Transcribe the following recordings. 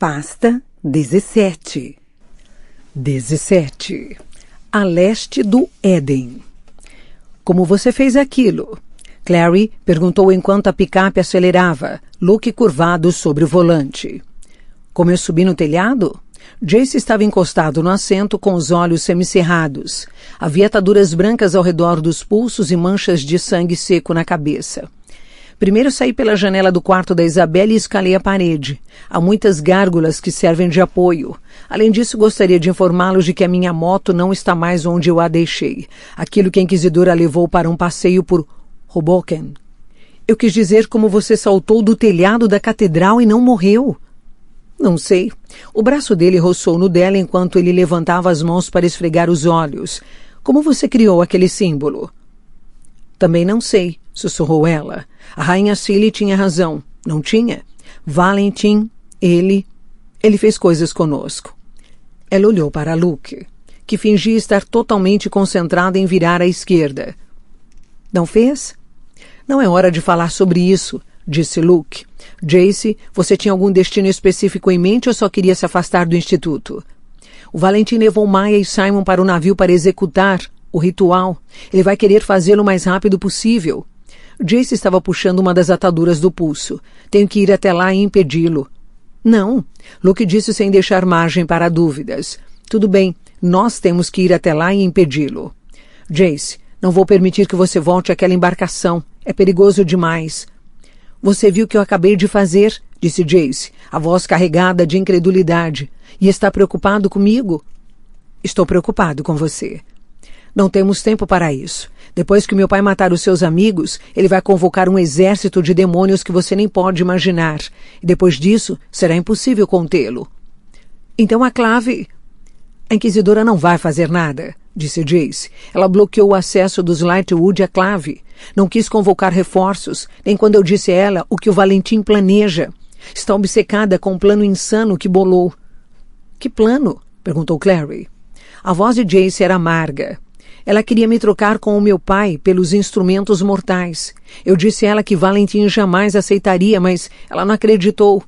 Pasta 17. 17. A leste do Éden. Como você fez aquilo? Clary perguntou enquanto a picape acelerava, Luke curvado sobre o volante. Como eu subi no telhado? Jace estava encostado no assento com os olhos semicerrados. Havia ataduras brancas ao redor dos pulsos e manchas de sangue seco na cabeça. Primeiro saí pela janela do quarto da Isabelle e escalei a parede. Há muitas gárgulas que servem de apoio. Além disso, gostaria de informá-los de que a minha moto não está mais onde eu a deixei. Aquilo que a Inquisidora levou para um passeio por Hoboken. Eu quis dizer como você saltou do telhado da catedral e não morreu. Não sei. O braço dele roçou no dela enquanto ele levantava as mãos para esfregar os olhos. Como você criou aquele símbolo? Também não sei, sussurrou ela. A rainha Cilly tinha razão. Não tinha? Valentim, ele fez coisas conosco. Ela olhou para Luke, que fingia estar totalmente concentrada em virar à esquerda. Não fez? Não é hora de falar sobre isso, disse Luke. Jace, você tinha algum destino específico em mente ou só queria se afastar do instituto? O Valentim levou Maya e Simon para o navio para executar o ritual. Ele vai querer fazê-lo o mais rápido possível. Jace estava puxando uma das ataduras do pulso. Tenho que ir até lá e impedi-lo. Não, Luke disse sem deixar margem para dúvidas. Tudo bem, nós temos que ir até lá e impedi-lo. Jace, não vou permitir que você volte àquela embarcação. É perigoso demais. Você viu o que eu acabei de fazer? Disse Jace, a voz carregada de incredulidade. E está preocupado comigo? Estou preocupado com você. Não temos tempo para isso. Depois que meu pai matar os seus amigos, ele vai convocar um exército de demônios que você nem pode imaginar. E depois disso, será impossível contê-lo. Então a clave... A Inquisidora não vai fazer nada, disse Jace. Ela bloqueou o acesso dos Lightwood à clave. Não quis convocar reforços, nem quando eu disse a ela o que o Valentim planeja. Está obcecada com um plano insano que bolou. Que plano? Perguntou Clary. A voz de Jace era amarga. Ela queria me trocar com o meu pai pelos instrumentos mortais. Eu disse a ela que Valentim jamais aceitaria, mas ela não acreditou.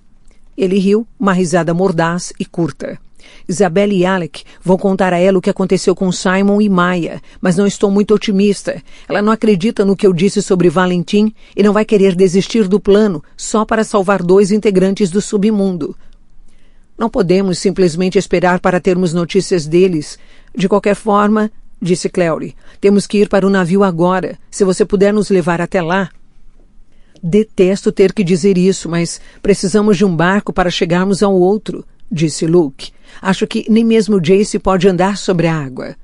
Ele riu, uma risada mordaz e curta. Isabelle e Alec vão contar a ela o que aconteceu com Simon e Maya, mas não estou muito otimista. Ela não acredita no que eu disse sobre Valentim e não vai querer desistir do plano só para salvar 2 integrantes do submundo. Não podemos simplesmente esperar para termos notícias deles. De qualquer forma, disse Clary, temos que ir para o navio agora. Se você puder nos levar até lá. Detesto ter que dizer isso, mas precisamos de um barco para chegarmos ao outro, disse Luke. Acho que nem mesmo Jace pode andar sobre a água.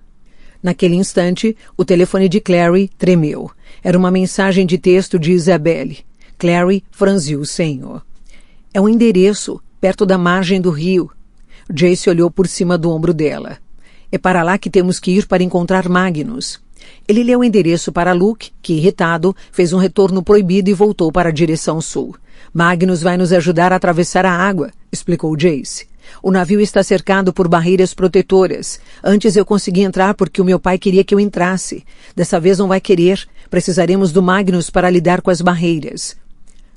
Naquele instante, o telefone de Clary tremeu. Era uma mensagem de texto de Isabelle. Clary franziu o senho. É um endereço, perto da margem do rio. Jace olhou por cima do ombro dela. É para lá que temos que ir para encontrar Magnus. Ele leu o endereço para Luke, que, irritado, fez um retorno proibido e voltou para a direção sul. Magnus vai nos ajudar a atravessar a água, explicou Jace. O navio está cercado por barreiras protetoras. Antes eu consegui entrar porque o meu pai queria que eu entrasse. Dessa vez não vai querer. Precisaremos do Magnus para lidar com as barreiras.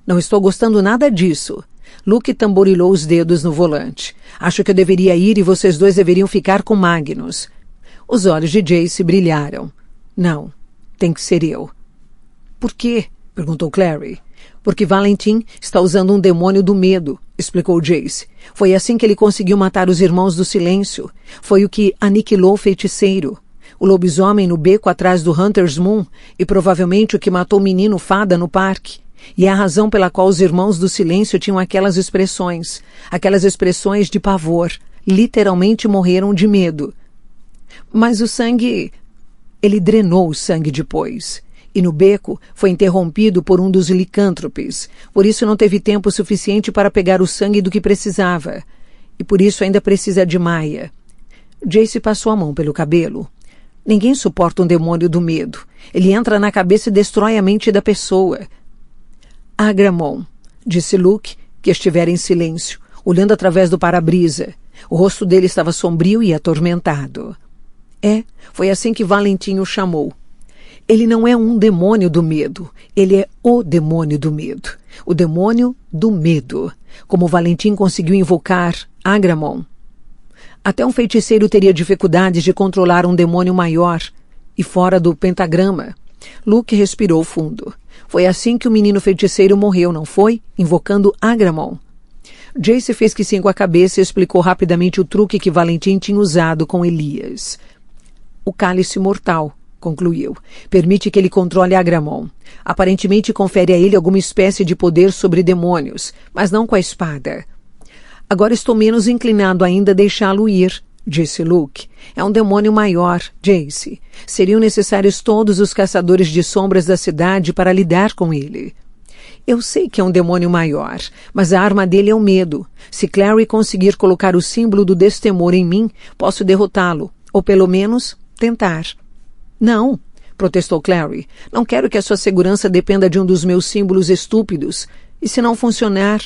Não estou gostando nada disso. Luke tamborilou os dedos no volante. Acho que eu deveria ir e vocês 2 deveriam ficar com Magnus. Os olhos de Jace brilharam. Não, tem que ser eu. Por quê? Perguntou Clary. Porque Valentim está usando um demônio do medo, explicou Jace. Foi assim que ele conseguiu matar os Irmãos do Silêncio. Foi o que aniquilou o feiticeiro. O lobisomem no beco atrás do Hunter's Moon e provavelmente o que matou o menino fada no parque. E é a razão pela qual os Irmãos do Silêncio tinham aquelas expressões de pavor. Literalmente morreram de medo. Mas o sangue... Ele drenou o sangue depois. E no beco foi interrompido por um dos licântropes. Por isso não teve tempo suficiente para pegar o sangue do que precisava. E por isso ainda precisa de Maya. Jace passou a mão pelo cabelo. Ninguém suporta um demônio do medo. Ele entra na cabeça e destrói a mente da pessoa. Agramon, disse Luke, que estivera em silêncio, olhando através do para-brisa. O rosto dele estava sombrio e atormentado. Foi assim que Valentim o chamou. Ele não é um demônio do medo. Ele é o demônio do medo. O demônio do medo. Como Valentim conseguiu invocar Agramon. Até um feiticeiro teria dificuldades de controlar um demônio maior e fora do pentagrama. Luke respirou fundo. Foi assim que o menino feiticeiro morreu, não foi? Invocando Agramon. Jace fez que sim com a cabeça e explicou rapidamente o truque que Valentim tinha usado com Elias. O cálice mortal, concluiu. Permite que ele controle Agramon. Aparentemente confere a ele alguma espécie de poder sobre demônios, mas não com a espada. Agora estou menos inclinado ainda a deixá-lo ir, disse Luke. É um demônio maior, Jace. Seriam necessários todos os caçadores de sombras da cidade para lidar com ele. Eu sei que é um demônio maior, mas a arma dele é o medo. Se Clary conseguir colocar o símbolo do destemor em mim, posso derrotá-lo, ou pelo menos tentar. Não, protestou Clary. Não quero que a sua segurança dependa de um dos meus símbolos estúpidos. E se não funcionar...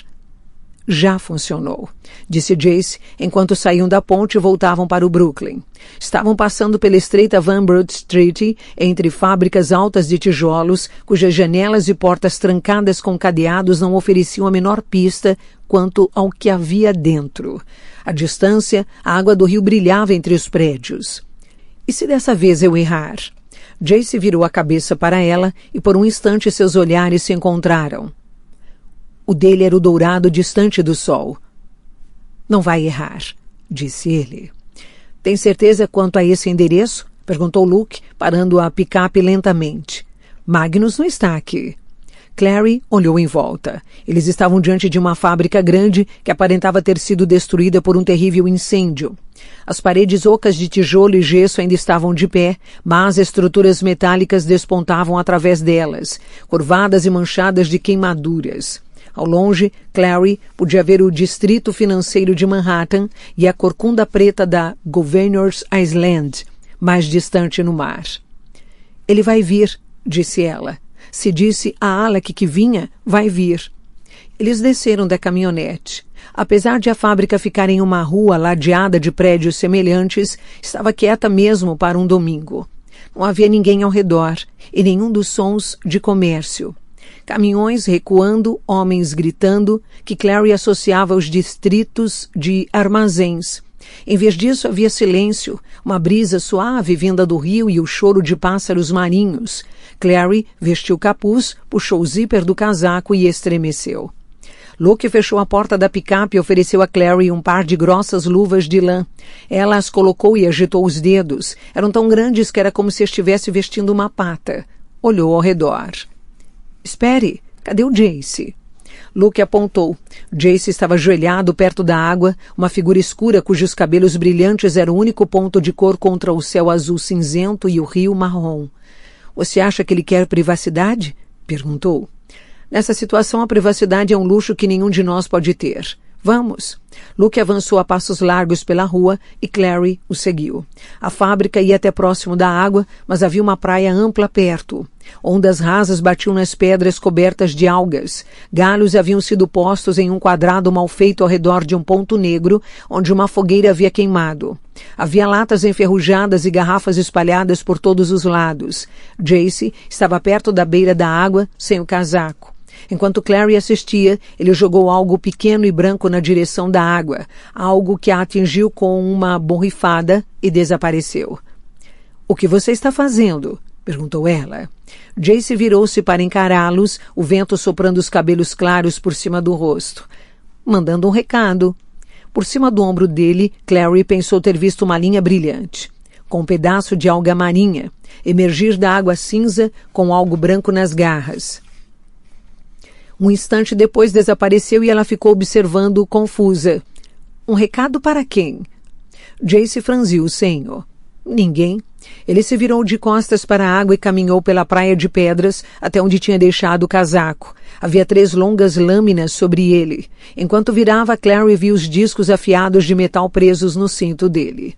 Já funcionou, disse Jace, enquanto saíam da ponte e voltavam para o Brooklyn. Estavam passando pela estreita Van Brood Street, entre fábricas altas de tijolos, cujas janelas e portas trancadas com cadeados não ofereciam a menor pista quanto ao que havia dentro. À distância, a água do rio brilhava entre os prédios. E se dessa vez eu errar? Jace virou a cabeça para ela e por um instante seus olhares se encontraram. O dele era o dourado distante do sol. Não vai errar, disse ele. Tem certeza quanto a esse endereço? Perguntou Luke, parando a picape lentamente. Magnus não está aqui. Clary olhou em volta. Eles estavam diante de uma fábrica grande que aparentava ter sido destruída por um terrível incêndio. As paredes ocas de tijolo e gesso ainda estavam de pé, mas estruturas metálicas despontavam através delas, curvadas e manchadas de queimaduras. Ao longe, Clary podia ver o distrito financeiro de Manhattan e a corcunda preta da Governor's Island, mais distante no mar. Ele vai vir, disse ela. Se disse a Alec que vinha, vai vir. Eles desceram da caminhonete. Apesar de a fábrica ficar em uma rua ladeada de prédios semelhantes, estava quieta mesmo para um domingo. Não havia ninguém ao redor e nenhum dos sons de comércio. Caminhões recuando, homens gritando, que Clary associava aos distritos de armazéns. Em vez disso, havia silêncio, uma brisa suave vinda do rio e o choro de pássaros marinhos. Clary vestiu o capuz, puxou o zíper do casaco e estremeceu. Luke fechou a porta da picape e ofereceu a Clary um par de grossas luvas de lã. Ela as colocou e agitou os dedos. Eram tão grandes que era como se estivesse vestindo uma pata. Olhou ao redor. Espere, cadê o Jace? Luke apontou. Jace estava ajoelhado perto da água, uma figura escura cujos cabelos brilhantes eram o único ponto de cor contra o céu azul cinzento e o rio marrom. Você acha que ele quer privacidade? Perguntou. Nessa situação, a privacidade é um luxo que nenhum de nós pode ter. Vamos. Luke avançou a passos largos pela rua e Clary o seguiu. A fábrica ia até próximo da água, mas havia uma praia ampla perto. Ondas rasas batiam nas pedras cobertas de algas. Galhos haviam sido postos em um quadrado mal feito ao redor de um ponto negro, onde uma fogueira havia queimado. Havia latas enferrujadas e garrafas espalhadas por todos os lados. Jace estava perto da beira da água, sem o casaco. Enquanto Clary assistia, ele jogou algo pequeno e branco na direção da água, algo que a atingiu com uma borrifada e desapareceu. — O que você está fazendo? Perguntou ela. Jace virou-se para encará-los, o vento soprando os cabelos claros por cima do rosto. — Mandando um recado. Por cima do ombro dele, Clary pensou ter visto uma linha brilhante, com um pedaço de alga marinha, emergir da água cinza com algo branco nas garras. Um instante depois desapareceu e ela ficou observando confusa. Um recado para quem? Jace franziu o senho. Ninguém. Ele se virou de costas para a água e caminhou pela praia de pedras até onde tinha deixado o casaco. Havia 3 longas lâminas sobre ele. Enquanto virava, Clary viu os discos afiados de metal presos no cinto dele.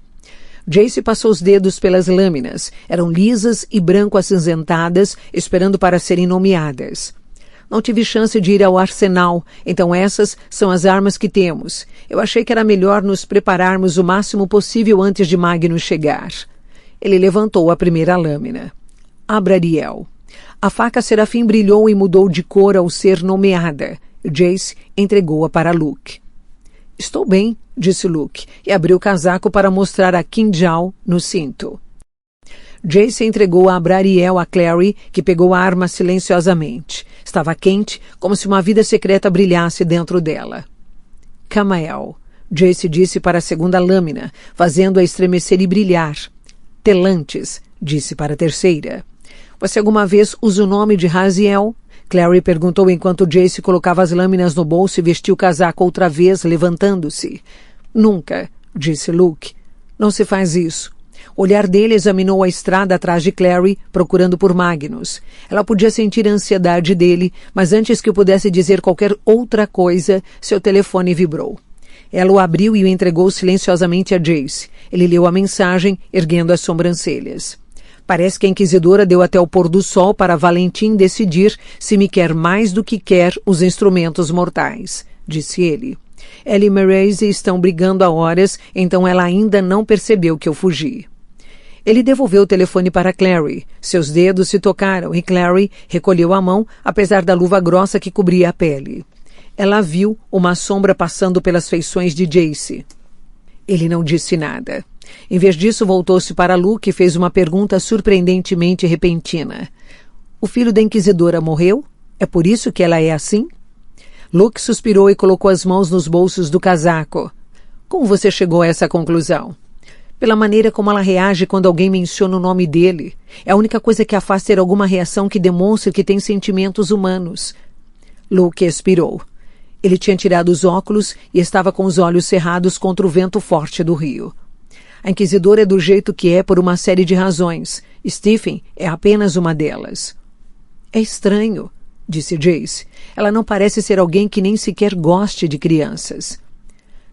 Jace passou os dedos pelas lâminas. Eram lisas e branco-acinzentadas, esperando para serem nomeadas. Não tive chance de ir ao arsenal, então essas são as armas que temos. Eu achei que era melhor nos prepararmos o máximo possível antes de Magnus chegar. Ele levantou a primeira lâmina. Abrariel. A faca serafim brilhou e mudou de cor ao ser nomeada. Jace entregou-a para Luke. Estou bem, disse Luke, e abriu o casaco para mostrar a Kinjal no cinto. Jace entregou a Abrariel a Clary, que pegou a arma silenciosamente. Estava quente, como se uma vida secreta brilhasse dentro dela. Camael, Jace disse para a segunda lâmina, fazendo-a estremecer e brilhar. Telantes, disse para a terceira. Você alguma vez usa o nome de Raziel? Clary perguntou enquanto Jace colocava as lâminas no bolso e vestiu o casaco outra vez, levantando-se. Nunca, disse Luke. Não se faz isso. O olhar dele examinou a estrada atrás de Clary, procurando por Magnus. Ela podia sentir a ansiedade dele, mas antes que pudesse dizer qualquer outra coisa, seu telefone vibrou. Ela o abriu e o entregou silenciosamente a Jace. Ele leu a mensagem, erguendo as sobrancelhas. Parece que a Inquisidora deu até o pôr do sol para Valentim decidir se me quer mais do que quer os instrumentos mortais, disse ele. Ela e Maisie estão brigando há horas, então ela ainda não percebeu que eu fugi. Ele devolveu o telefone para Clary. Seus dedos se tocaram e Clary recolheu a mão, apesar da luva grossa que cobria a pele. Ela viu uma sombra passando pelas feições de Jace. Ele não disse nada. Em vez disso, voltou-se para Luke e fez uma pergunta surpreendentemente repentina. O filho da Inquisidora morreu? É por isso que ela é assim? Luke suspirou e colocou as mãos nos bolsos do casaco. Como você chegou a essa conclusão? Pela maneira como ela reage quando alguém menciona o nome dele. É a única coisa que a faz ter alguma reação que demonstre que tem sentimentos humanos. Luke expirou. Ele tinha tirado os óculos e estava com os olhos cerrados contra o vento forte do rio. A Inquisidora é do jeito que é por uma série de razões. Stephen é apenas uma delas. É estranho, disse Jace. Ela não parece ser alguém que nem sequer goste de crianças.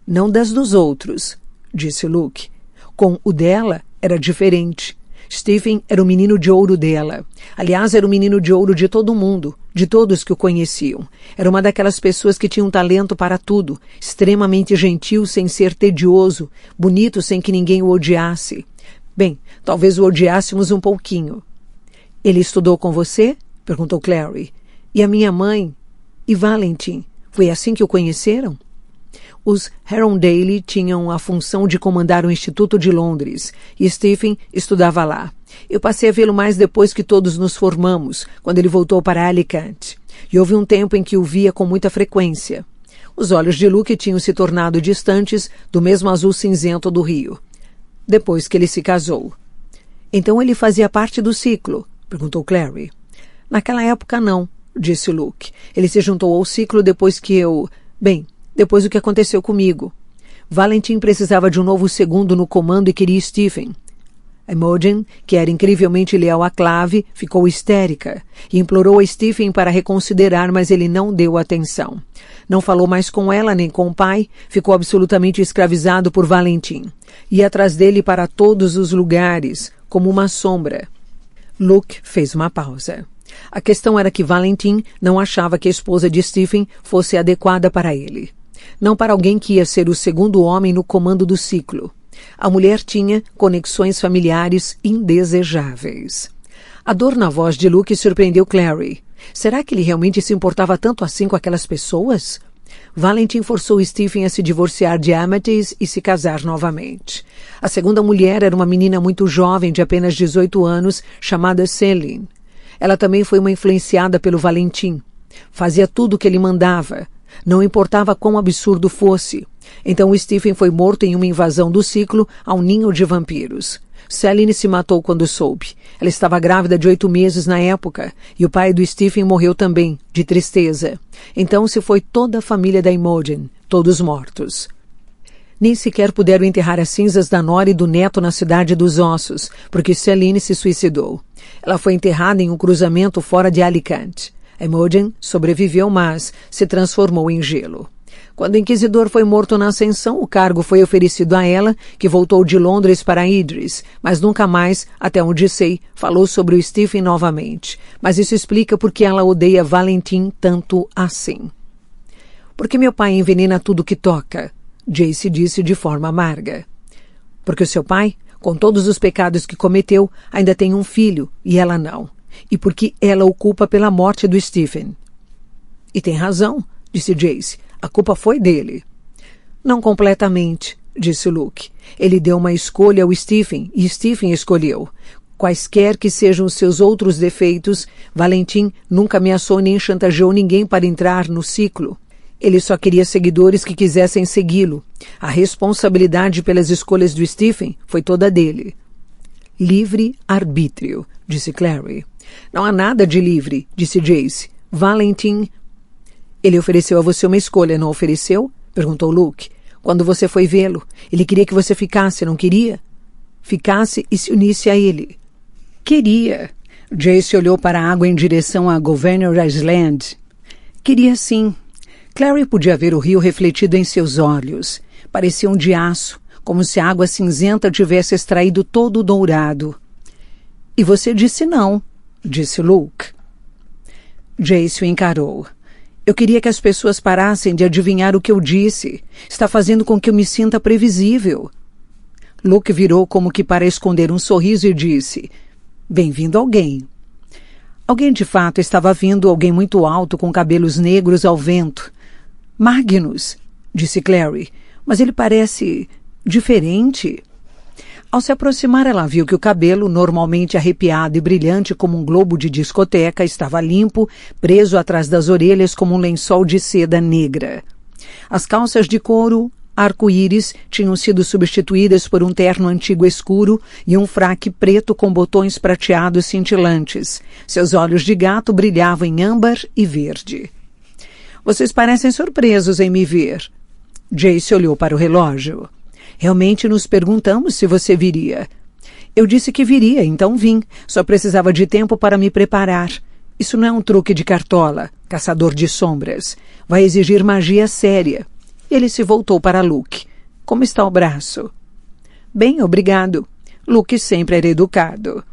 Não das dos outros, disse Luke. Com o dela, era diferente. Stephen era o menino de ouro dela. Aliás, era o menino de ouro de todo mundo, de todos que o conheciam. Era uma daquelas pessoas que tinham talento para tudo, extremamente gentil sem ser tedioso, bonito sem que ninguém o odiasse. Bem, talvez o odiássemos um pouquinho. Ele estudou com você? Perguntou Clary. E a minha mãe? E Valentim? Foi assim que o conheceram? Os Herondale tinham a função de comandar o Instituto de Londres, e Stephen estudava lá. Eu passei a vê-lo mais depois que todos nos formamos, quando ele voltou para Alicante. E houve um tempo em que o via com muita frequência. Os olhos de Luke tinham se tornado distantes do mesmo azul cinzento do rio. Depois que ele se casou. Então ele fazia parte do ciclo? Perguntou Clary. Naquela época não, disse Luke. Ele se juntou ao ciclo depois que eu... depois do que aconteceu comigo. Valentim precisava de um novo segundo no comando e queria Stephen. Imogen, que era incrivelmente leal à Clave, ficou histérica e implorou a Stephen para reconsiderar, mas ele não deu atenção. Não falou mais com ela nem com o pai, ficou absolutamente escravizado por Valentim. Ia atrás dele para todos os lugares, como uma sombra. Luke fez uma pausa. A questão era que Valentim não achava que a esposa de Stephen fosse adequada para ele. Não para alguém que ia ser o segundo homem no comando do ciclo. A mulher tinha conexões familiares indesejáveis. A dor na voz de Luke surpreendeu Clary. Será que ele realmente se importava tanto assim com aquelas pessoas? Valentim forçou Stephen a se divorciar de Amethyst e se casar novamente. A segunda mulher era uma menina muito jovem, de apenas 18 anos, chamada Celine. Ela também foi uma influenciada pelo Valentim. Fazia tudo o que ele mandava. Não importava quão absurdo fosse. Então Stephen foi morto em uma invasão do ciclo a um ninho de vampiros. Celine se matou quando soube. Ela estava grávida de 8 meses na época, e o pai do Stephen morreu também, de tristeza. Então se foi toda a família da Imogen, todos mortos. Nem sequer puderam enterrar as cinzas da nora e do neto na Cidade dos Ossos, porque Celine se suicidou. Ela foi enterrada em um cruzamento fora de Alicante. Imogen sobreviveu, mas se transformou em gelo. Quando o Inquisidor foi morto na Ascensão, o cargo foi oferecido a ela, que voltou de Londres para Idris, mas nunca mais, até onde sei, falou sobre o Stephen novamente. Mas isso explica por que ela odeia Valentim tanto assim. Porque meu pai envenena tudo que toca, Jace disse de forma amarga. Porque o seu pai? Com todos os pecados que cometeu, ainda tem um filho, e ela não. E porque ela o culpa pela morte do Stephen. E tem razão, disse Jace. A culpa foi dele. Não completamente, disse Luke. Ele deu uma escolha ao Stephen, e Stephen escolheu. Quaisquer que sejam os seus outros defeitos, Valentim nunca ameaçou nem chantageou ninguém para entrar no ciclo. Ele só queria seguidores que quisessem segui-lo. A responsabilidade pelas escolhas do Stephen foi toda dele. Livre-arbítrio, disse Clary. Não há nada de livre, disse Jace. Valentim... Ele ofereceu a você uma escolha, não ofereceu? Perguntou Luke. Quando você foi vê-lo, ele queria que você ficasse, não queria? Ficasse e se unisse a ele. Queria. Jace olhou para a água em direção a Governor Island. Queria sim. Clary podia ver o rio refletido em seus olhos. Pareciam de aço, como se a água cinzenta tivesse extraído todo o dourado. E você disse não, disse Luke. Jace o encarou. Eu queria que as pessoas parassem de adivinhar o que eu disse. Está fazendo com que eu me sinta previsível. Luke virou como que para esconder um sorriso e disse: Bem-vindo alguém. Alguém de fato estava vindo, alguém muito alto com cabelos negros ao vento. Magnus, disse Clary, mas ele parece diferente. Ao se aproximar, ela viu que o cabelo, normalmente arrepiado e brilhante como um globo de discoteca, estava limpo, preso atrás das orelhas como um lençol de seda negra. As calças de couro arco-íris tinham sido substituídas por um terno antigo escuro e um fraque preto com botões prateados cintilantes. Seus olhos de gato brilhavam em âmbar e verde. Vocês parecem surpresos em me ver. Jace olhou para o relógio. Realmente nos perguntamos se você viria. Eu disse que viria, então vim. Só precisava de tempo para me preparar. Isso não é um truque de cartola, caçador de sombras. Vai exigir magia séria. Ele se voltou para Luke. Como está o braço? Bem, obrigado. Luke sempre era educado.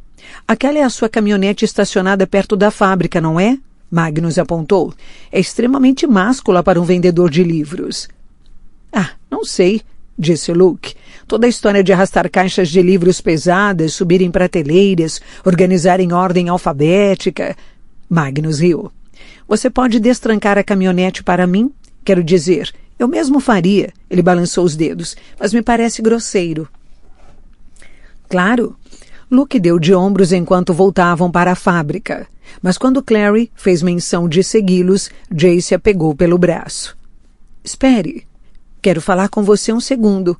Aquela é a sua caminhonete estacionada perto da fábrica, não é? Magnus apontou. É extremamente máscula para um vendedor de livros. Ah, não sei, disse Luke. Toda a história de arrastar caixas de livros pesadas, subir em prateleiras, organizar em ordem alfabética. Magnus riu. Você pode destrancar a caminhonete para mim? Quero dizer, eu mesmo faria. Ele balançou os dedos, mas me parece grosseiro. Claro. Luke deu de ombros enquanto voltavam para a fábrica. Mas quando Clary fez menção de segui-los, Jace a pegou pelo braço. Espere. Quero falar com você um segundo.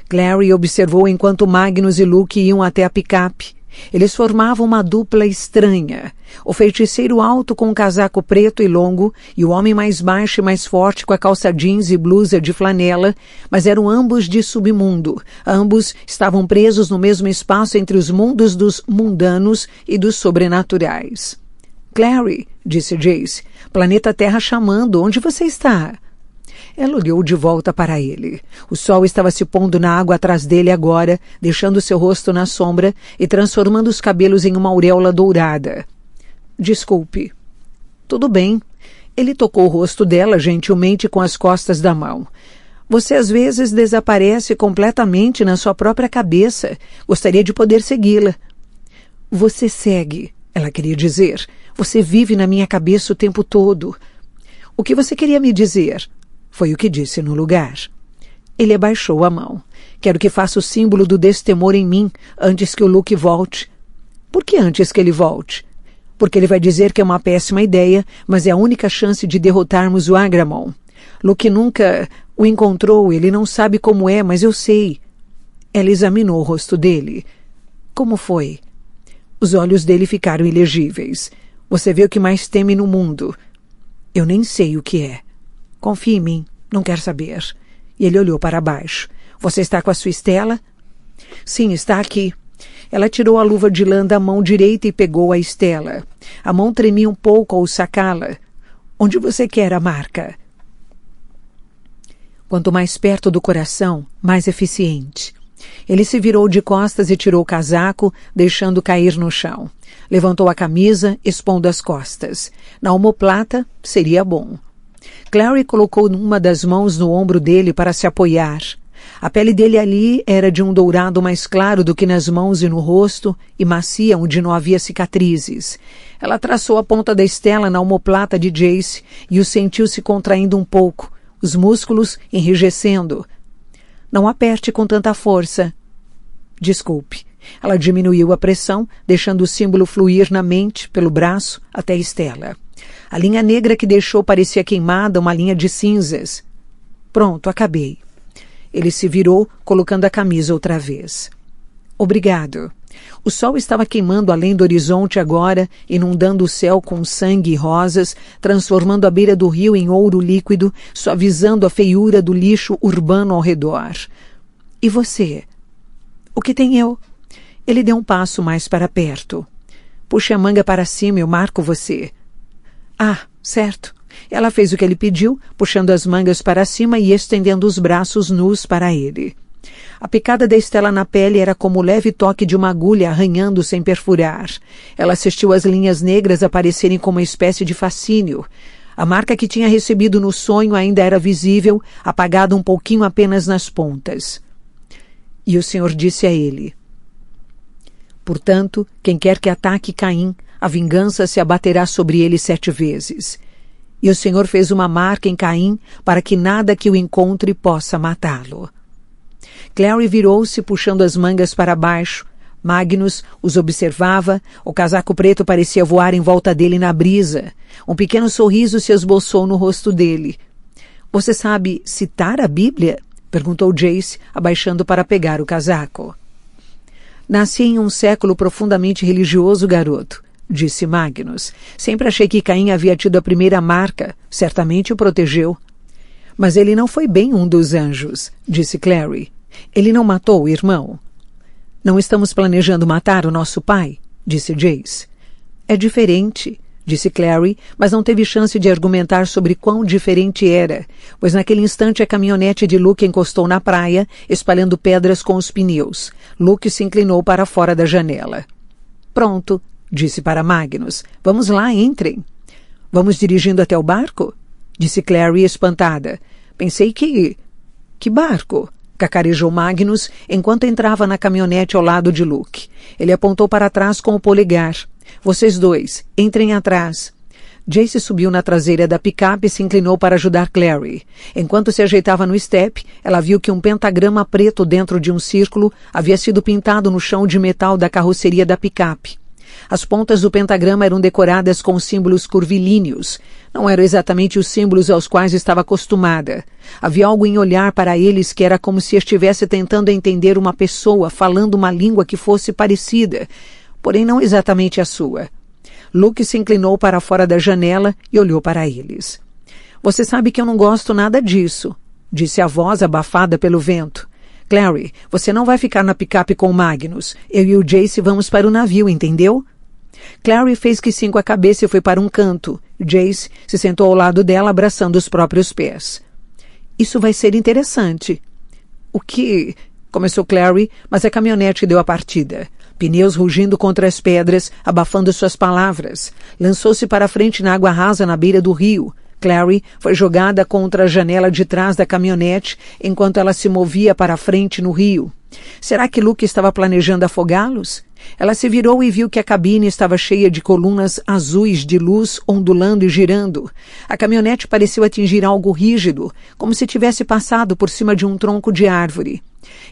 Clary observou enquanto Magnus e Luke iam até a picape. Eles formavam uma dupla estranha. O feiticeiro alto com um casaco preto e longo e o homem mais baixo e mais forte com a calça jeans e blusa de flanela, mas eram ambos de submundo. Ambos estavam presos no mesmo espaço entre os mundos dos mundanos e dos sobrenaturais. Clary, disse Jace, planeta Terra chamando, onde você está? Ela olhou de volta para ele. O sol estava se pondo na água atrás dele agora, deixando seu rosto na sombra e transformando os cabelos em uma auréola dourada. Desculpe. Tudo bem. Ele tocou o rosto dela gentilmente com as costas da mão. Você às vezes desaparece completamente na sua própria cabeça. Gostaria de poder segui-la. Você segue, ela queria dizer. Você vive na minha cabeça o tempo todo. O que você queria me dizer? Foi o que disse no lugar. Ele abaixou a mão. Quero que faça o símbolo do destemor em mim antes que o Luke volte. Por que antes que ele volte? Porque ele vai dizer que é uma péssima ideia, mas é a única chance de derrotarmos o Agramon. Luke nunca o encontrou, ele não sabe como é, mas eu sei. Ela examinou o rosto dele. Como foi? Os olhos dele ficaram ilegíveis. Você vê o que mais teme no mundo. Eu nem sei o que é. Confie em mim, não quer saber. E ele olhou para baixo. Você está com a sua Estela? Sim, está aqui. Ela tirou a luva de lã da mão direita e pegou a Estela. A mão tremia um pouco ao sacá-la. Onde você quer a marca? Quanto mais perto do coração, mais eficiente. Ele se virou de costas e tirou o casaco, deixando cair no chão. Levantou a camisa, expondo as costas. Na omoplata, seria bom. Clary colocou uma das mãos no ombro dele para se apoiar. A pele dele ali era de um dourado mais claro do que nas mãos e no rosto, e macia onde não havia cicatrizes. Ela traçou a ponta da estela na omoplata de Jace e o sentiu se contraindo um pouco, os músculos enrijecendo. Não aperte com tanta força. Desculpe. Ela diminuiu a pressão, deixando o símbolo fluir na mente, pelo braço, até a estela. A linha negra que deixou parecia queimada, uma linha de cinzas. Pronto, acabei. Ele se virou, colocando a camisa outra vez. Obrigado. O sol estava queimando além do horizonte agora, inundando o céu com sangue e rosas, transformando a beira do rio em ouro líquido, suavizando a feiura do lixo urbano ao redor. E você? O que tem eu? Ele deu um passo mais para perto. Puxe a manga para cima e eu marco você. Ah, certo. Ela fez o que ele pediu, puxando as mangas para cima e estendendo os braços nus para ele. A picada da estela na pele era como o leve toque de uma agulha arranhando sem perfurar. Ela assistiu as linhas negras aparecerem como uma espécie de fascínio. A marca que tinha recebido no sonho ainda era visível, apagada um pouquinho apenas nas pontas. E o Senhor disse a ele: portanto, quem quer que ataque Caim, a vingança se abaterá sobre ele 7 vezes. E o Senhor fez uma marca em Caim para que nada que o encontre possa matá-lo. Clary virou-se puxando as mangas para baixo. Magnus os observava, o casaco preto parecia voar em volta dele na brisa. Um pequeno sorriso se esboçou no rosto dele. Você sabe citar a Bíblia? Perguntou Jace, abaixando para pegar o casaco. Nasci em um século profundamente religioso, garoto, disse Magnus. Sempre achei que Caim havia tido a primeira marca. Certamente o protegeu. Mas ele não foi bem um dos anjos, disse Clary. Ele não matou o irmão. Não estamos planejando matar o nosso pai, disse Jace. É diferente, disse Clary, mas não teve chance de argumentar sobre quão diferente era, pois naquele instante a caminhonete de Luke encostou na praia, espalhando pedras com os pneus. Luke se inclinou para fora da janela. Pronto, disse para Magnus. Vamos lá, entrem. Vamos dirigindo até o barco? Disse Clary espantada. Pensei que... Que barco? Cacarejou Magnus enquanto entrava na caminhonete ao lado de Luke. Ele apontou para trás com o polegar. Vocês dois, entrem atrás. Jace subiu na traseira da picape e se inclinou para ajudar Clary. Enquanto se ajeitava no step, ela viu que um pentagrama preto dentro de um círculo havia sido pintado no chão de metal da carroceria da picape. As pontas do pentagrama eram decoradas com símbolos curvilíneos. Não eram exatamente os símbolos aos quais estava acostumada. Havia algo em olhar para eles que era como se estivesse tentando entender uma pessoa falando uma língua que fosse parecida, porém não exatamente a sua. Luke se inclinou para fora da janela e olhou para eles. Você sabe que eu não gosto nada disso, disse a voz abafada pelo vento. Clary, você não vai ficar na picape com o Magnus. Eu e o Jace vamos para o navio, entendeu? Clary fez que sim com a cabeça e foi para um canto. Jace se sentou ao lado dela, abraçando os próprios pés. Isso vai ser interessante. O que... Começou Clary, mas a caminhonete deu a partida. Pneus rugindo contra as pedras, abafando suas palavras. Lançou-se para a frente na água rasa na beira do rio. Clary foi jogada contra a janela de trás da caminhonete enquanto ela se movia para a frente no rio. Será que Luke estava planejando afogá-los? Ela se virou e viu que a cabine estava cheia de colunas azuis de luz ondulando e girando. A caminhonete pareceu atingir algo rígido, como se tivesse passado por cima de um tronco de árvore.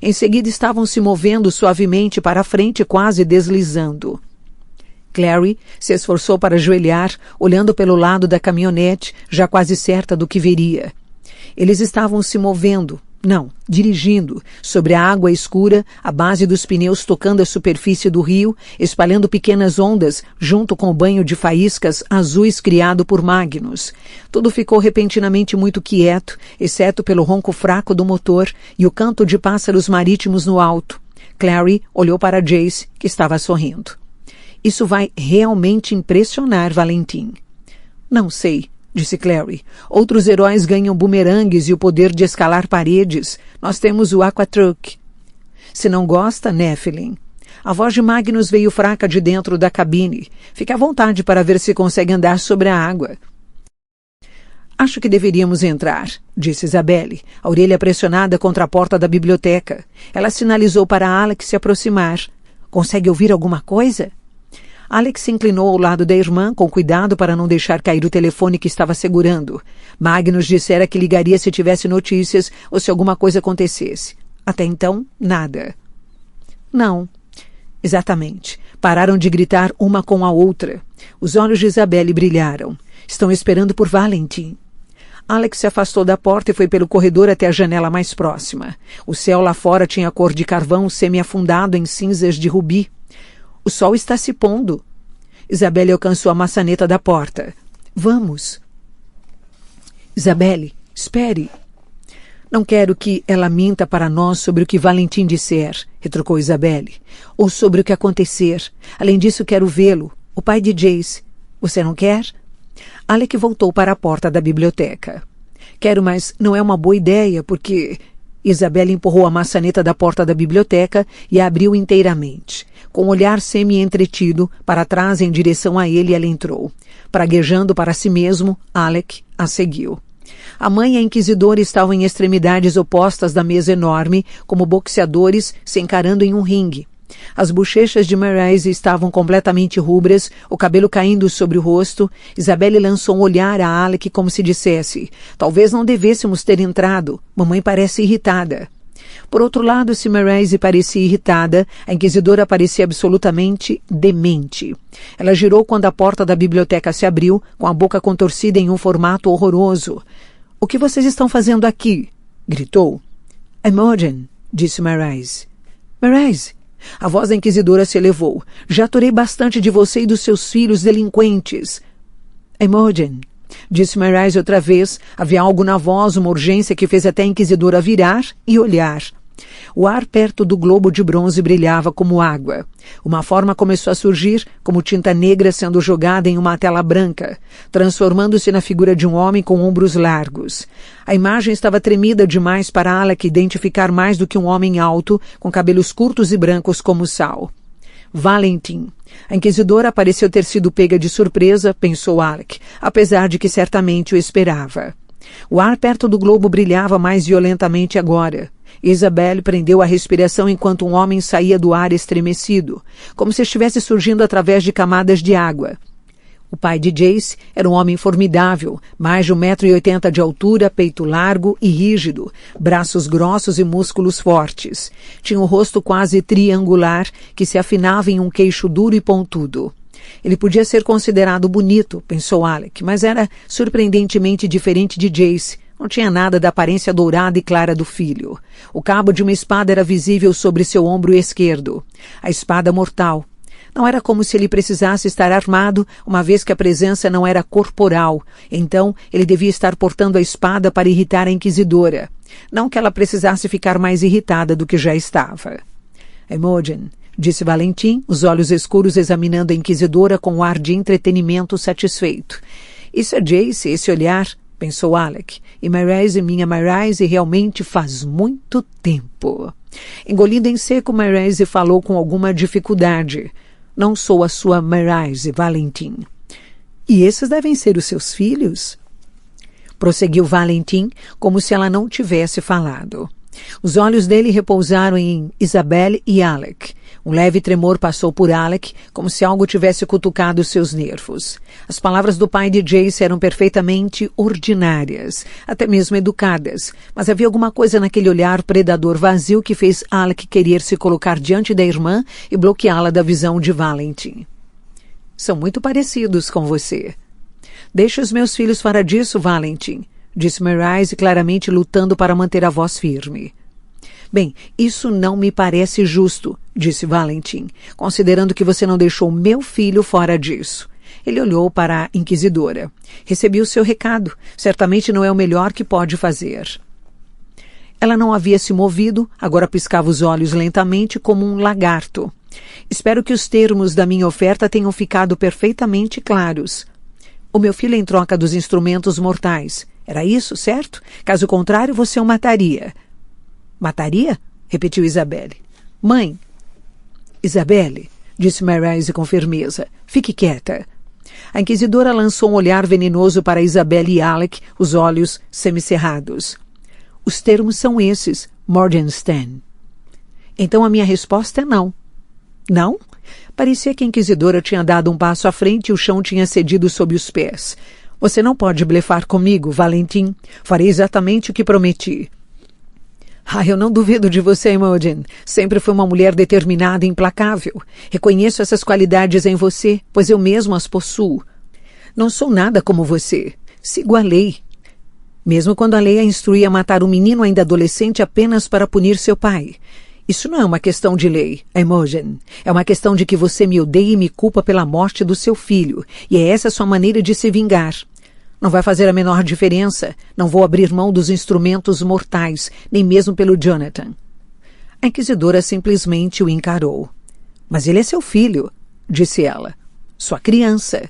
Em seguida estavam se movendo suavemente para a frente, quase deslizando. Clary se esforçou para ajoelhar, olhando pelo lado da caminhonete, já quase certa do que veria. Eles estavam se movendo, não, dirigindo, sobre a água escura, a base dos pneus tocando a superfície do rio, espalhando pequenas ondas, junto com o banho de faíscas azuis criado por Magnus. Tudo ficou repentinamente muito quieto, exceto pelo ronco fraco do motor e o canto de pássaros marítimos no alto. Clary olhou para Jace, que estava sorrindo. Isso vai realmente impressionar Valentim. Não sei, disse Clary. Outros heróis ganham bumerangues e o poder de escalar paredes. Nós temos o Aquatruck. Se não gosta, Nephilim. A voz de Magnus veio fraca de dentro da cabine. Fique à vontade para ver se consegue andar sobre a água. Acho que deveríamos entrar, disse Isabelle, a orelha pressionada contra a porta da biblioteca. Ela sinalizou para Alex se aproximar. Consegue ouvir alguma coisa? Alex se inclinou ao lado da irmã, com cuidado para não deixar cair o telefone que estava segurando. Magnus dissera que ligaria se tivesse notícias ou se alguma coisa acontecesse. Até então, nada. Não. Exatamente. Pararam de gritar uma com a outra. Os olhos de Isabelle brilharam. Estão esperando por Valentin. Alex se afastou da porta e foi pelo corredor até a janela mais próxima. O céu lá fora tinha cor de carvão semi-afundado em cinzas de rubi. O sol está se pondo. Isabelle alcançou a maçaneta da porta. Vamos. Isabelle, espere. Não quero que ela minta para nós sobre o que Valentin disser, retrucou Isabelle, ou sobre o que acontecer. Além disso, quero vê-lo, o pai de Jace. Você não quer? Alec voltou para a porta da biblioteca. Quero, mas não é uma boa ideia, porque... Isabelle empurrou a maçaneta da porta da biblioteca e a abriu inteiramente. Com um olhar semi-entretido, para trás em direção a ele, ela entrou. Praguejando para si mesmo, Alec a seguiu. A mãe e a inquisidora estavam em extremidades opostas da mesa enorme, como boxeadores se encarando em um ringue. As bochechas de Marise estavam completamente rubras, o cabelo caindo sobre o rosto. Isabelle lançou um olhar a Alec como se dissesse: talvez não devêssemos ter entrado. Mamãe parece irritada. Por outro lado, se Marise parecia irritada, a inquisidora parecia absolutamente demente. Ela girou quando a porta da biblioteca se abriu, com a boca contorcida em um formato horroroso. — O que vocês estão fazendo aqui? Gritou. — Imogen, disse Marise. — Marise! A voz da inquisidora se elevou. — Já aturei bastante de você e dos seus filhos delinquentes. — Imogen, disse Marise outra vez. Havia algo na voz, uma urgência que fez até a inquisidora virar e olhar. O ar perto do globo de bronze brilhava como água. Uma forma começou a surgir, como tinta negra sendo jogada em uma tela branca, transformando-se na figura de um homem com ombros largos. A imagem estava tremida demais para Alec identificar mais do que um homem alto, com cabelos curtos e brancos como sal. Valentin. A inquisidora pareceu ter sido pega de surpresa, pensou Alec, apesar de que certamente o esperava. O ar perto do globo brilhava mais violentamente agora. Isabelle prendeu a respiração enquanto um homem saía do ar estremecido, como se estivesse surgindo através de camadas de água. O pai de Jace era um homem formidável, mais de 1,80 m de altura, peito largo e rígido, braços grossos e músculos fortes. Tinha um rosto quase triangular, que se afinava em um queixo duro e pontudo. Ele podia ser considerado bonito, pensou Alec, mas era surpreendentemente diferente de Jace. Não tinha nada da aparência dourada e clara do filho. O cabo de uma espada era visível sobre seu ombro esquerdo. A espada mortal. Não era como se ele precisasse estar armado, uma vez que a presença não era corporal. Então, ele devia estar portando a espada para irritar a inquisidora. Não que ela precisasse ficar mais irritada do que já estava. Imogen, disse Valentin, os olhos escuros examinando a inquisidora com um ar de entretenimento satisfeito. Isso é Jace, esse olhar, pensou Alec. E Marise, minha Marise, realmente faz muito tempo. Engolindo em seco, Marise falou com alguma dificuldade. Não sou a sua Marise, Valentin. E esses devem ser os seus filhos? Prosseguiu Valentin, como se ela não tivesse falado. Os olhos dele repousaram em Isabelle e Alec. Um leve tremor passou por Alec, como se algo tivesse cutucado seus nervos. As palavras do pai de Jace eram perfeitamente ordinárias, até mesmo educadas, mas havia alguma coisa naquele olhar predador vazio que fez Alec querer se colocar diante da irmã e bloqueá-la da visão de Valentin. São muito parecidos com você. Deixe os meus filhos fora disso, Valentin, disse Marise, claramente lutando para manter a voz firme. Bem, isso não me parece justo, disse Valentin, considerando que você não deixou meu filho fora disso. Ele olhou para a inquisidora. Recebi o seu recado. Certamente não é o melhor que pode fazer. Ela não havia se movido, agora piscava os olhos lentamente como um lagarto. Espero que os termos da minha oferta tenham ficado perfeitamente claros. O meu filho em troca dos instrumentos mortais. Era isso, certo? Caso contrário, você o mataria. Mataria? Repetiu Isabelle. Mãe. Isabelle, disse Marise com firmeza. Fique quieta. A inquisidora lançou um olhar venenoso para Isabelle e Alec, os olhos semicerrados. Os termos são esses, Morgenstern. Então a minha resposta é não. Não? Parecia que a inquisidora tinha dado um passo à frente e o chão tinha cedido sob os pés. Você não pode blefar comigo, Valentin. Farei exatamente o que prometi. Eu não duvido de você, Imogen. Sempre foi uma mulher determinada e implacável. Reconheço essas qualidades em você, pois eu mesmo as possuo. Não sou nada como você. Sigo a lei. Mesmo quando a lei a instruía a matar um menino ainda adolescente apenas para punir seu pai. Isso não é uma questão de lei, Imogen. É uma questão de que você me odeia e me culpa pela morte do seu filho. E é essa a sua maneira de se vingar. Não vai fazer a menor diferença. Não vou abrir mão dos instrumentos mortais, nem mesmo pelo Jonathan. A inquisidora simplesmente o encarou. Mas ele é seu filho, disse ela. Sua criança.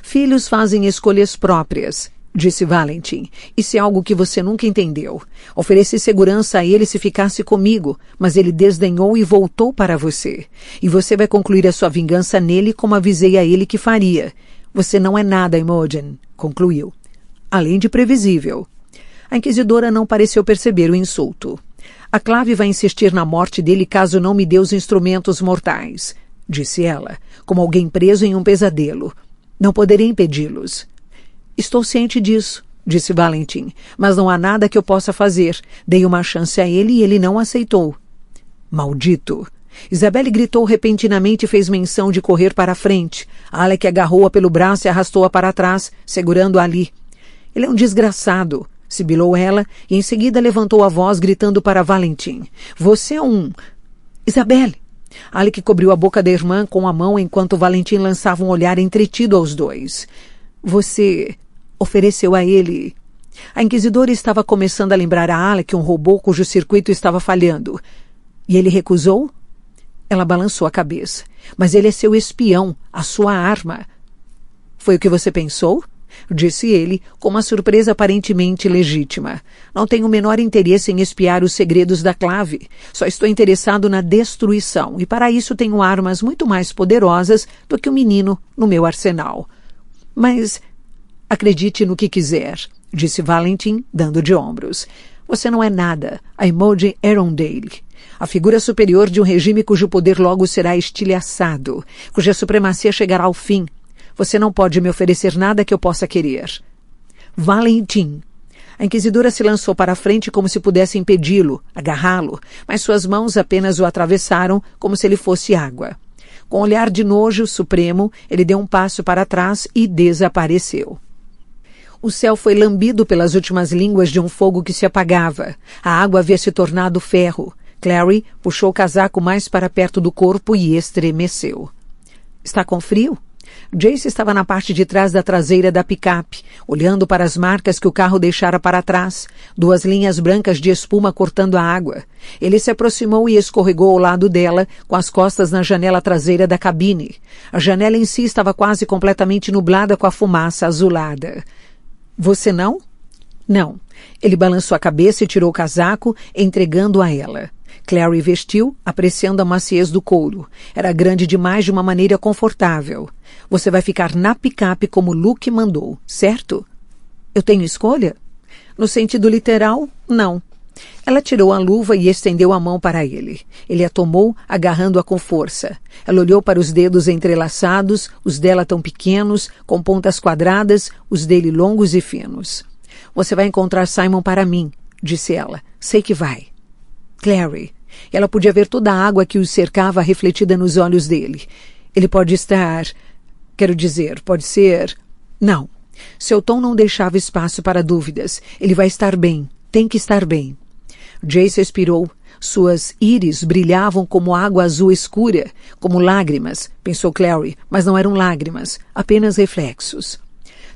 Filhos fazem escolhas próprias, disse Valentin. Isso é algo que você nunca entendeu. Ofereci segurança a ele se ficasse comigo, mas ele desdenhou e voltou para você. E você vai concluir a sua vingança nele como avisei a ele que faria. Você não é nada, Imogen, concluiu. Além de previsível. A inquisidora não pareceu perceber o insulto. A Clave vai insistir na morte dele caso não me dê os instrumentos mortais, disse ela, como alguém preso em um pesadelo. Não poderei impedi-los. Estou ciente disso, disse Valentin, mas não há nada que eu possa fazer. Dei uma chance a ele e ele não aceitou. Maldito! Isabelle gritou repentinamente e fez menção de correr para a frente. Alec agarrou-a pelo braço e arrastou-a para trás, segurando-a ali. Ele é um desgraçado, sibilou ela, e em seguida levantou a voz gritando para Valentin. Você é um... Isabelle! Alec cobriu a boca da irmã com a mão enquanto Valentin lançava um olhar entretido aos dois. Você ofereceu a ele... A inquisidora estava começando a lembrar a Alec um robô cujo circuito estava falhando. E ele recusou? Ela balançou a cabeça. Mas ele é seu espião, a sua arma. Foi o que você pensou? Disse ele, com uma surpresa aparentemente legítima. Não tenho o menor interesse em espiar os segredos da Clave. Só estou interessado na destruição, e para isso tenho armas muito mais poderosas do que o menino no meu arsenal. Mas acredite no que quiser, disse Valentin, dando de ombros. Você não é nada, a Imogen Arundel. A figura superior de um regime cujo poder logo será estilhaçado, cuja supremacia chegará ao fim. Você não pode me oferecer nada que eu possa querer. Valentin. A inquisidora se lançou para a frente como se pudesse impedi-lo, agarrá-lo, mas suas mãos apenas o atravessaram como se ele fosse água. Com um olhar de nojo supremo, ele deu um passo para trás e desapareceu. O céu foi lambido pelas últimas línguas de um fogo que se apagava. A água havia se tornado ferro. Clary puxou o casaco mais para perto do corpo e estremeceu. Está com frio? Jace estava na parte de trás da traseira da picape, olhando para as marcas que o carro deixara para trás, 2 linhas brancas de espuma cortando a água. Ele se aproximou e escorregou ao lado dela, com as costas na janela traseira da cabine. A janela em si estava quase completamente nublada com a fumaça azulada. Você não? Não. Ele balançou a cabeça e tirou o casaco, entregando-o a ela. Clary vestiu, apreciando a maciez do couro. Era grande demais de uma maneira confortável. Você vai ficar na picape como Luke mandou, certo? Eu tenho escolha? No sentido literal, não. Ela tirou a luva e estendeu a mão para ele. Ele a tomou, agarrando-a com força. Ela olhou para os dedos entrelaçados, os dela tão pequenos, com pontas quadradas, os dele longos e finos. Você vai encontrar Simon para mim, disse ela. Sei que vai. Clary. Ela podia ver toda a água que os cercava refletida nos olhos dele. Ele pode estar... Quero dizer, pode ser... Não. Seu tom não deixava espaço para dúvidas. Ele vai estar bem. Tem que estar bem. Jace expirou. Suas íris brilhavam como água azul escura, como lágrimas, pensou Clary, mas não eram lágrimas, apenas reflexos.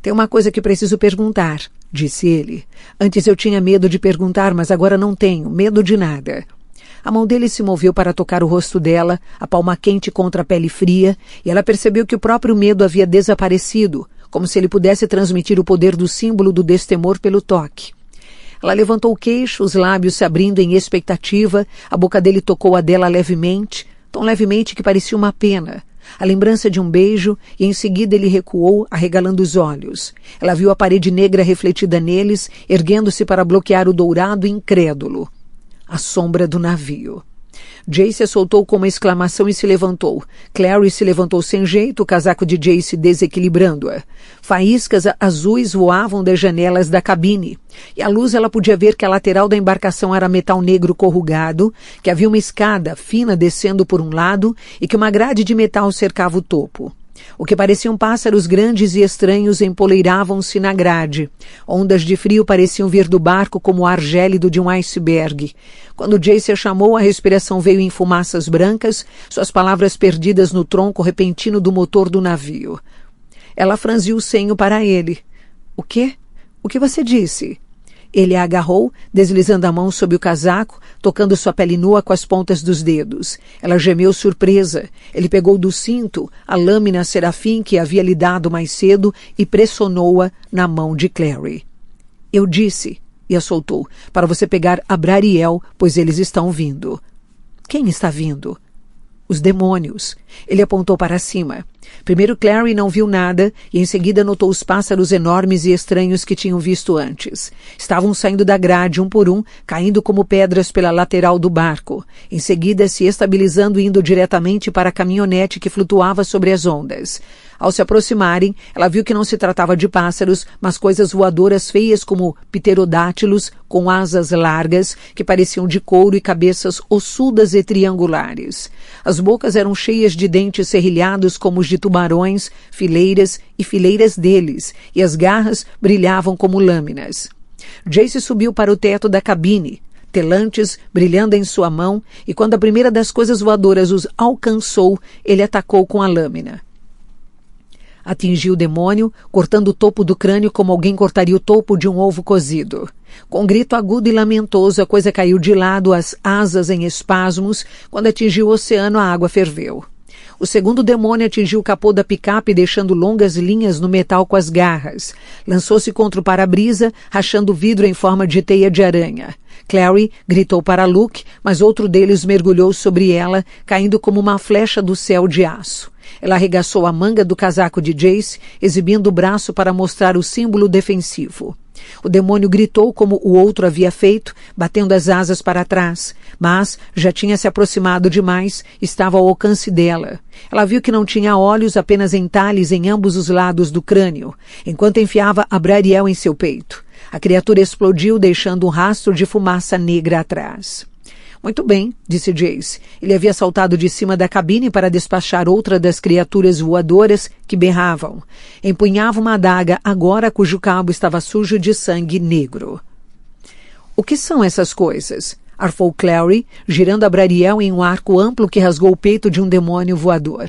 Tem uma coisa que preciso perguntar, disse ele. Antes eu tinha medo de perguntar, mas agora não tenho medo de nada. A mão dele se moveu para tocar o rosto dela, a palma quente contra a pele fria, e ela percebeu que o próprio medo havia desaparecido, como se ele pudesse transmitir o poder do símbolo do destemor pelo toque. Ela levantou o queixo, os lábios se abrindo em expectativa, a boca dele tocou a dela levemente, tão levemente que parecia uma pena. a lembrança de um beijo, e em seguida ele recuou, arregalando os olhos. Ela viu a parede negra refletida neles, erguendo-se para bloquear o dourado incrédulo. A sombra do navio. Jace a soltou com uma exclamação e se levantou. Clary se levantou sem jeito, o casaco de Jace desequilibrando-a. Faíscas azuis voavam das janelas da cabine. E à luz ela podia ver que a lateral da embarcação era metal negro corrugado, que havia uma escada fina descendo por um lado e que uma grade de metal cercava o topo. O que pareciam pássaros grandes e estranhos empoleiravam-se na grade. Ondas de frio pareciam vir do barco como o ar gélido de um iceberg. Quando Jace a chamou, a respiração veio em fumaças brancas, suas palavras perdidas no tronco repentino do motor do navio. Ela franziu o senho para ele. — O quê? O que você disse? Ele a agarrou, deslizando a mão sob o casaco, tocando sua pele nua com as pontas dos dedos. Ela gemeu surpresa. Ele pegou do cinto a lâmina serafim que havia lhe dado mais cedo e pressionou-a na mão de Clary. — Eu disse, e a soltou, para você pegar Abrariel, pois eles estão vindo. — Quem está vindo? Os demônios. Ele apontou para cima. Primeiro Clary não viu nada e em seguida notou os pássaros enormes e estranhos que tinham visto antes. Estavam saindo da grade um por um, caindo como pedras pela lateral do barco. Em seguida se estabilizando e indo diretamente para a caminhonete que flutuava sobre as ondas. Ao se aproximarem, ela viu que não se tratava de pássaros, mas coisas voadoras feias como pterodátilos, com asas largas, que pareciam de couro e cabeças ossudas e triangulares. As bocas eram cheias de dentes serrilhados como os de tubarões, fileiras e fileiras deles, e as garras brilhavam como lâminas. Jace subiu para o teto da cabine, telantes brilhando em sua mão, e quando a primeira das coisas voadoras os alcançou, ele atacou com a lâmina. Atingiu o demônio, cortando o topo do crânio como alguém cortaria o topo de um ovo cozido. Com um grito agudo e lamentoso, a coisa caiu de lado, as asas em espasmos. Quando atingiu o oceano, a água ferveu. O segundo demônio atingiu o capô da picape, deixando longas linhas no metal com as garras. Lançou-se contra o para-brisa, rachando o vidro em forma de teia de aranha. Clary gritou para Luke, mas outro deles mergulhou sobre ela, caindo como uma flecha do céu de aço. Ela arregaçou a manga do casaco de Jace, exibindo o braço para mostrar o símbolo defensivo. O demônio gritou como o outro havia feito, batendo as asas para trás, mas já tinha se aproximado demais, estava ao alcance dela. Ela viu que não tinha olhos, apenas entalhes em ambos os lados do crânio, enquanto enfiava Abrariel em seu peito. A criatura explodiu, deixando um rastro de fumaça negra atrás. Muito bem, disse Jace. Ele havia saltado de cima da cabine para despachar outra das criaturas voadoras que berravam. Empunhava uma adaga, agora cujo cabo estava sujo de sangue negro. O que são essas coisas? Arfou Clary, girando Abrariel em um arco amplo que rasgou o peito de um demônio voador.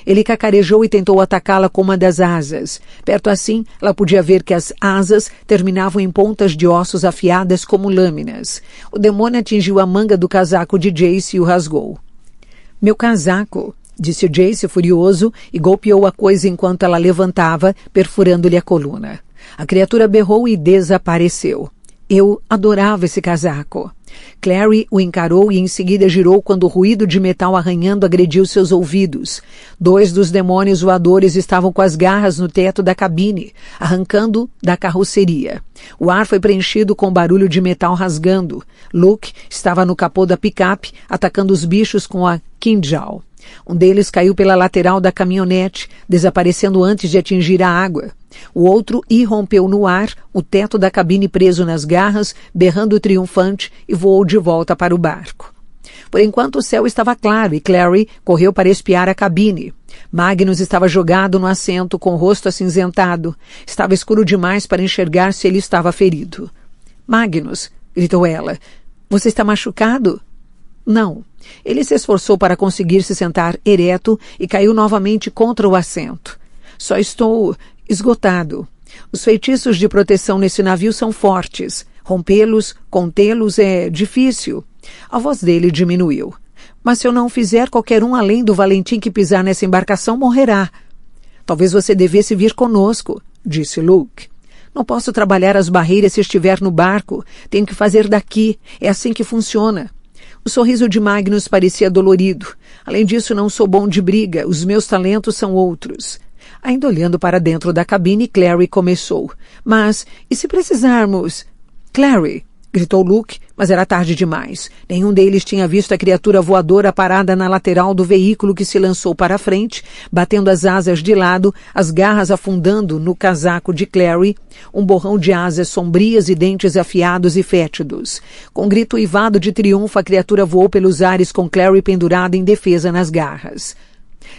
Ele cacarejou e tentou atacá-la com uma das asas. Perto assim, ela podia ver que as asas terminavam em pontas de ossos afiadas como lâminas. O demônio atingiu a manga do casaco de Jace e o rasgou. — Meu casaco! Disse Jace furioso e golpeou a coisa enquanto ela levantava, perfurando-lhe a coluna. A criatura berrou e desapareceu. Eu adorava esse casaco. Clary o encarou e em seguida girou quando o ruído de metal arranhando agrediu seus ouvidos. 2 dos demônios voadores estavam com as garras no teto da cabine, arrancando da carroceria. O ar foi preenchido com barulho de metal rasgando. Luke estava no capô da picape, atacando os bichos com a Kinjal. Um deles caiu pela lateral da caminhonete, desaparecendo antes de atingir a água. O outro irrompeu no ar, o teto da cabine preso nas garras, berrando triunfante, e voou de volta para o barco. Por enquanto o céu estava claro e Clary correu para espiar a cabine. Magnus estava jogado no assento, com o rosto acinzentado. Estava escuro demais para enxergar se ele estava ferido. — Magnus! Gritou ela. — Você está machucado? — Não. Ele se esforçou para conseguir se sentar ereto e caiu novamente contra o assento. — Só estou esgotado. Os feitiços de proteção nesse navio são fortes. Rompê-los, contê-los é difícil. A voz dele diminuiu. Mas se eu não fizer, qualquer um além do Valentim que pisar nessa embarcação morrerá. Talvez você devesse vir conosco, disse Luke. Não posso trabalhar as barreiras se estiver no barco. Tenho que fazer daqui. É assim que funciona. O sorriso de Magnus parecia dolorido. Além disso, não sou bom de briga. Os meus talentos são outros. Ainda olhando para dentro da cabine, Clary começou. Mas, e se precisarmos? Clary! Gritou Luke, mas era tarde demais. Nenhum deles tinha visto a criatura voadora parada na lateral do veículo que se lançou para a frente, batendo as asas de lado, as garras afundando no casaco de Clary, um borrão de asas sombrias e dentes afiados e fétidos. Com um grito uivado de triunfo, a criatura voou pelos ares com Clary pendurada em defesa nas garras.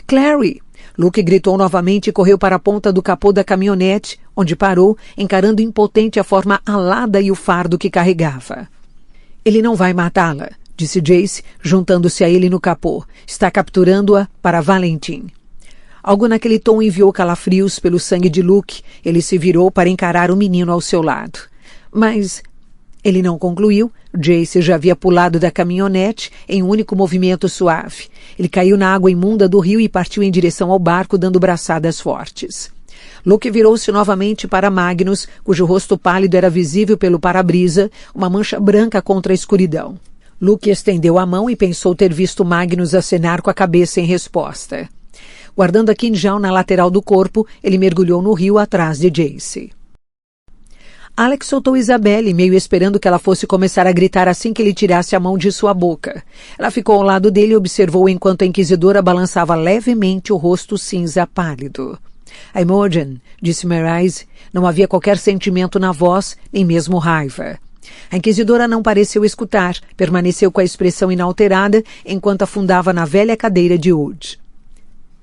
Clary! Luke gritou novamente e correu para a ponta do capô da caminhonete, onde parou, encarando impotente a forma alada e o fardo que carregava. Ele não vai matá-la, disse Jace, juntando-se a ele no capô. Está capturando-a para Valentim. Algo naquele tom enviou calafrios pelo sangue de Luke. Ele se virou para encarar o menino ao seu lado. Mas ele não concluiu. Jace já havia pulado da caminhonete em um único movimento suave. Ele caiu na água imunda do rio e partiu em direção ao barco, dando braçadas fortes. Luke virou-se novamente para Magnus, cujo rosto pálido era visível pelo para-brisa, uma mancha branca contra a escuridão. Luke estendeu a mão e pensou ter visto Magnus acenar com a cabeça em resposta. Guardando a quinjal na lateral do corpo, ele mergulhou no rio atrás de Jace. Alex soltou Isabelle, meio esperando que ela fosse começar a gritar assim que ele tirasse a mão de sua boca. Ela ficou ao lado dele e observou enquanto a inquisidora balançava levemente o rosto cinza pálido. A Imogen, disse Marise, não havia qualquer sentimento na voz, nem mesmo raiva. A inquisidora não pareceu escutar, permaneceu com a expressão inalterada enquanto afundava na velha cadeira de Wood.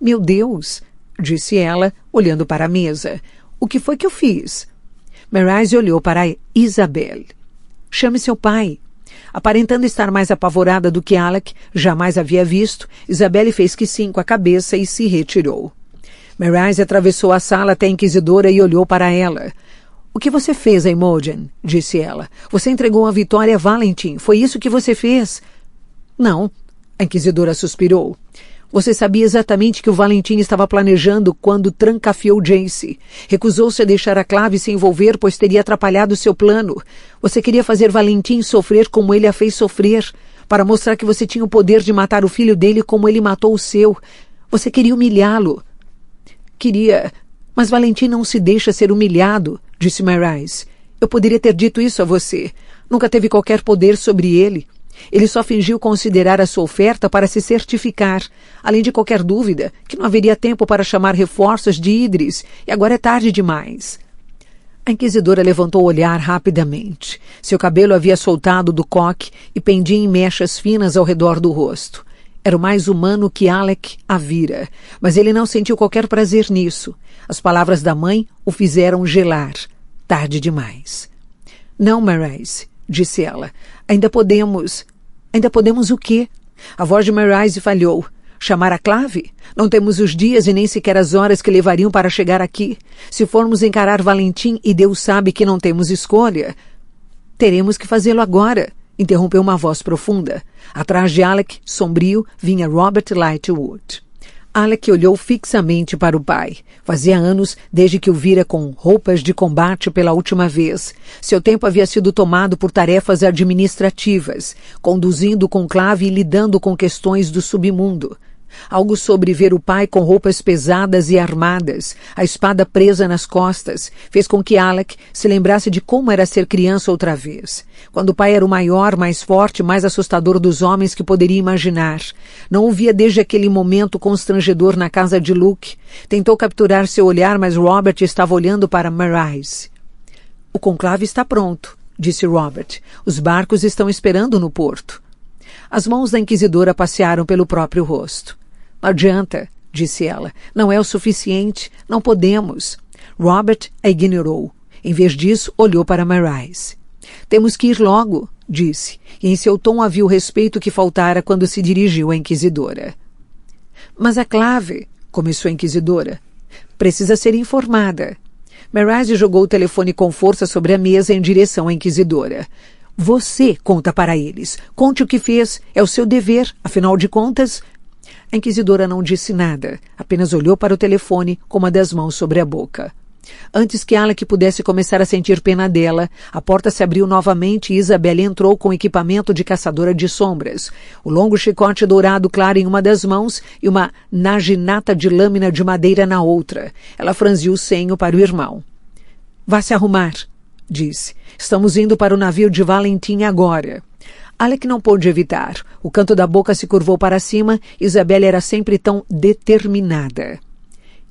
Meu Deus, disse ela, olhando para a mesa. O que foi que eu fiz? Marise olhou para Isabelle. Chame seu pai. Aparentando estar mais apavorada do que Alec jamais havia visto, Isabelle fez que sim com a cabeça e se retirou. Marise atravessou a sala até a inquisidora e olhou para ela. O que você fez, Imogen? Disse ela. Você entregou a vitória a Valentim. Foi isso que você fez? Não. A inquisidora suspirou. Você sabia exatamente que o Valentim estava planejando quando trancafiou Jace. Recusou-se a deixar a Clave se envolver, pois teria atrapalhado seu plano. Você queria fazer Valentim sofrer como ele a fez sofrer, para mostrar que você tinha o poder de matar o filho dele como ele matou o seu. Você queria humilhá-lo. Queria... Mas Valentim não se deixa ser humilhado, disse Marise. Eu poderia ter dito isso a você. Nunca teve qualquer poder sobre ele. Ele só fingiu considerar a sua oferta para se certificar, além de qualquer dúvida, que não haveria tempo para chamar reforços de Idris, e agora é tarde demais. A inquisidora levantou o olhar rapidamente. Seu cabelo havia soltado do coque e pendia em mechas finas ao redor do rosto. Era o mais humano que Alec a vira, mas ele não sentiu qualquer prazer nisso. As palavras da mãe o fizeram gelar. Tarde demais. Não, Marise, disse ela. Ainda podemos o quê? A voz de Marise falhou. Chamar a Clave? Não temos os dias e nem sequer as horas que levariam para chegar aqui. Se formos encarar Valentim e Deus sabe que não temos escolha... Teremos que fazê-lo agora, interrompeu uma voz profunda. Atrás de Alec, sombrio, vinha Robert Lightwood. Alec olhou fixamente para o pai. Fazia anos desde que o vira com roupas de combate pela última vez. Seu tempo havia sido tomado por tarefas administrativas, conduzindo o conclave e lidando com questões do submundo. Algo sobre ver o pai com roupas pesadas e armadas, a espada presa nas costas, fez com que Alec se lembrasse de como era ser criança outra vez. Quando o pai era o maior, mais forte, mais assustador dos homens que poderia imaginar. Não o via desde aquele momento constrangedor na casa de Luke. Tentou capturar seu olhar, mas Robert estava olhando para Marise. O conclave está pronto, disse Robert. Os barcos estão esperando no porto. As mãos da inquisidora passearam pelo próprio rosto. Não adianta, disse ela. Não é o suficiente. Não podemos. Robert a ignorou. Em vez disso, olhou para Marise. Temos que ir logo, disse, e em seu tom havia o respeito que faltara quando se dirigiu à inquisidora. Mas a Clave, começou a inquisidora, precisa ser informada. Marise jogou o telefone com força sobre a mesa em direção à inquisidora. Você conta para eles. Conte o que fez. É o seu dever. Afinal de contas... A inquisidora não disse nada. Apenas olhou para o telefone com uma das mãos sobre a boca. Antes que Alec pudesse começar a sentir pena dela, a porta se abriu novamente e Isabelle entrou com equipamento de caçadora de sombras, o longo chicote dourado claro em uma das mãos e uma naginata de lâmina de madeira na outra. Ela franziu o senho para o irmão. Vá se arrumar, disse. Estamos indo para o navio de Valentim agora. Alec não pôde evitar. O canto da boca se curvou para cima. Isabelle era sempre tão determinada.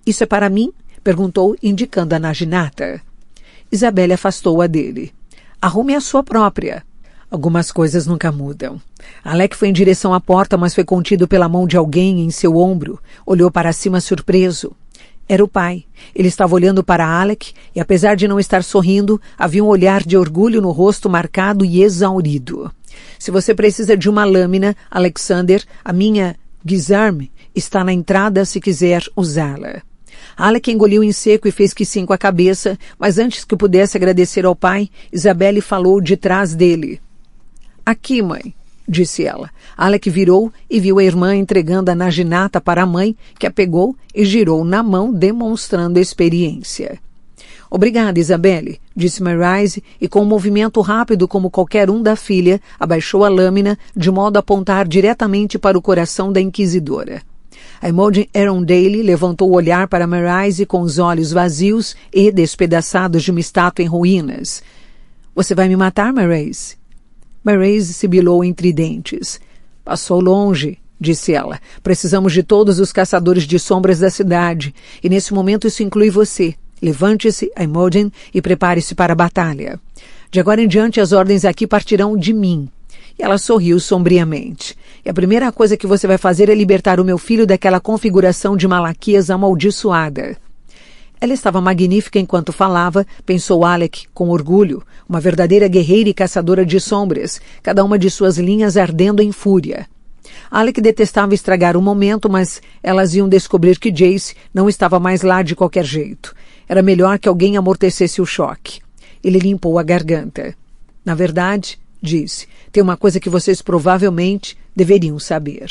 Isso é para mim? Perguntou, indicando a naginata. Isabelle afastou-a dele. Arrume a sua própria. Algumas coisas nunca mudam. Alec foi em direção à porta, mas foi contido pela mão de alguém em seu ombro. Olhou para cima surpreso. Era o pai. Ele estava olhando para Alec e, apesar de não estar sorrindo, havia um olhar de orgulho no rosto marcado e exaurido. Se você precisa de uma lâmina, Alexander, a minha guisarme está na entrada se quiser usá-la. Alec engoliu em seco e fez que sim com a cabeça, mas antes que pudesse agradecer ao pai, Isabelle falou de trás dele. Aqui, mãe, disse ela. Alec virou e viu a irmã entregando a naginata para a mãe, que a pegou e girou na mão, demonstrando experiência. Obrigada, Isabelle, disse Marise, e com um movimento rápido como qualquer um da filha, abaixou a lâmina, de modo a apontar diretamente para o coração da inquisidora. A Imogen Arundel levantou o olhar para Marise com os olhos vazios e despedaçados de uma estátua em ruínas. Você vai me matar, Marise? Marise sibilou entre dentes. Passou longe, disse ela. Precisamos de todos os caçadores de sombras da cidade, e nesse momento isso inclui você. Levante-se, Imogen, e prepare-se para a batalha. De agora em diante as ordens aqui partirão de mim. E ela sorriu sombriamente. E a primeira coisa que você vai fazer é libertar o meu filho daquela configuração de Malaquias amaldiçoada. Ela estava magnífica enquanto falava, pensou Alec com orgulho, uma verdadeira guerreira e caçadora de sombras, cada uma de suas linhas ardendo em fúria. Alec detestava estragar o momento, mas elas iam descobrir que Jace não estava mais lá de qualquer jeito. Era melhor que alguém amortecesse o choque. Ele limpou a garganta. Na verdade, disse, tem uma coisa que vocês provavelmente deveriam saber.